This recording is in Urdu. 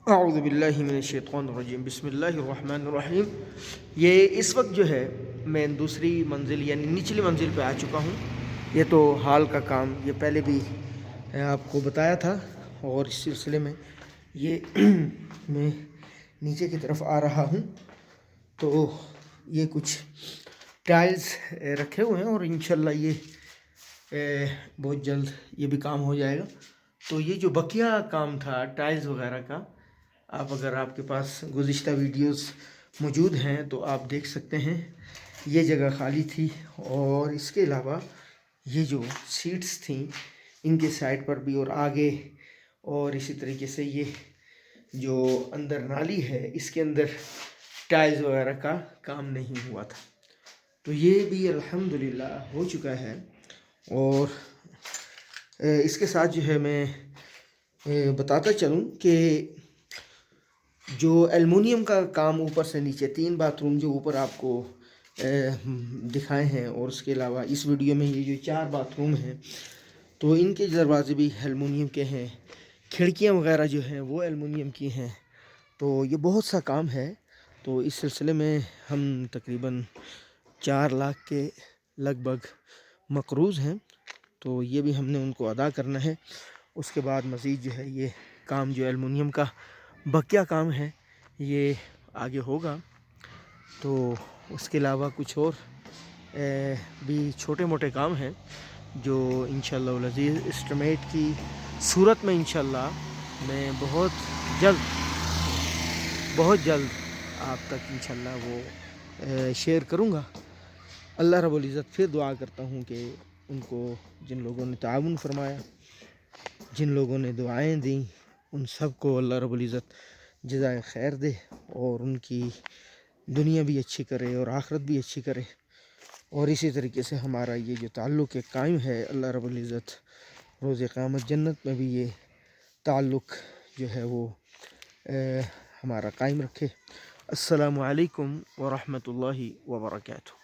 اعوذ باللہ من الشیطان الرجیم، بسم اللہ الرحمن الرحیم۔ یہ اس وقت جو ہے میں دوسری منزل یعنی نچلی منزل پہ آ چکا ہوں۔ یہ تو ہال کا کام یہ پہلے بھی آپ کو بتایا تھا، اور اس سلسلے میں یہ میں نیچے کی طرف آ رہا ہوں تو یہ کچھ ٹائلز رکھے ہوئے ہیں اور انشاءاللہ یہ بہت جلد یہ بھی کام ہو جائے گا۔ تو یہ جو بقیہ کام تھا ٹائلز وغیرہ کا، اگر آپ کے پاس گزشتہ ویڈیوز موجود ہیں تو آپ دیکھ سکتے ہیں یہ جگہ خالی تھی، اور اس کے علاوہ یہ جو سیٹس تھیں ان کے سائڈ پر بھی اور آگے، اور اسی طریقے سے یہ جو اندر نالی ہے اس کے اندر ٹائلز وغیرہ کا کام نہیں ہوا تھا، تو یہ بھی الحمدللہ ہو چکا ہے۔ اور اس کے ساتھ جو ہے میں بتاتا چلوں کہ جو ایلومینیم کا کام اوپر سے نیچے 3 باتھ روم جو اوپر آپ کو دکھائے ہیں، اور اس کے علاوہ اس ویڈیو میں یہ جو 4 باتھ روم ہیں تو ان کے دروازے بھی ایلومینیم کے ہیں، کھڑکیاں وغیرہ جو ہیں وہ ایلومینیم کی ہیں، تو یہ بہت سا کام ہے۔ تو اس سلسلے میں ہم تقریباً 4 لاکھ کے لگ بھگ مقروض ہیں، تو یہ بھی ہم نے ان کو ادا کرنا ہے۔ اس کے بعد مزید جو ہے یہ کام جو ایلومینیم کا بقیہ کام ہے یہ آگے ہوگا، تو اس کے علاوہ کچھ اور بھی چھوٹے موٹے کام ہیں جو انشاءاللہ العزیز اسٹیمیٹ کی صورت میں انشاءاللہ میں بہت جلد آپ تک انشاءاللہ وہ شیئر کروں گا۔ اللہ رب العزت پھر دعا کرتا ہوں کہ ان کو، جن لوگوں نے تعاون فرمایا، جن لوگوں نے دعائیں دیں، ان سب کو اللہ رب العزت جزائے خیر دے، اور ان کی دنیا بھی اچھی کرے اور آخرت بھی اچھی کرے، اور اسی طریقے سے ہمارا یہ جو تعلق قائم ہے اللہ رب العزت روز قیامت جنت میں بھی یہ تعلق جو ہے وہ ہمارا قائم رکھے۔ السلام علیکم ورحمۃ اللہ وبرکاتہ۔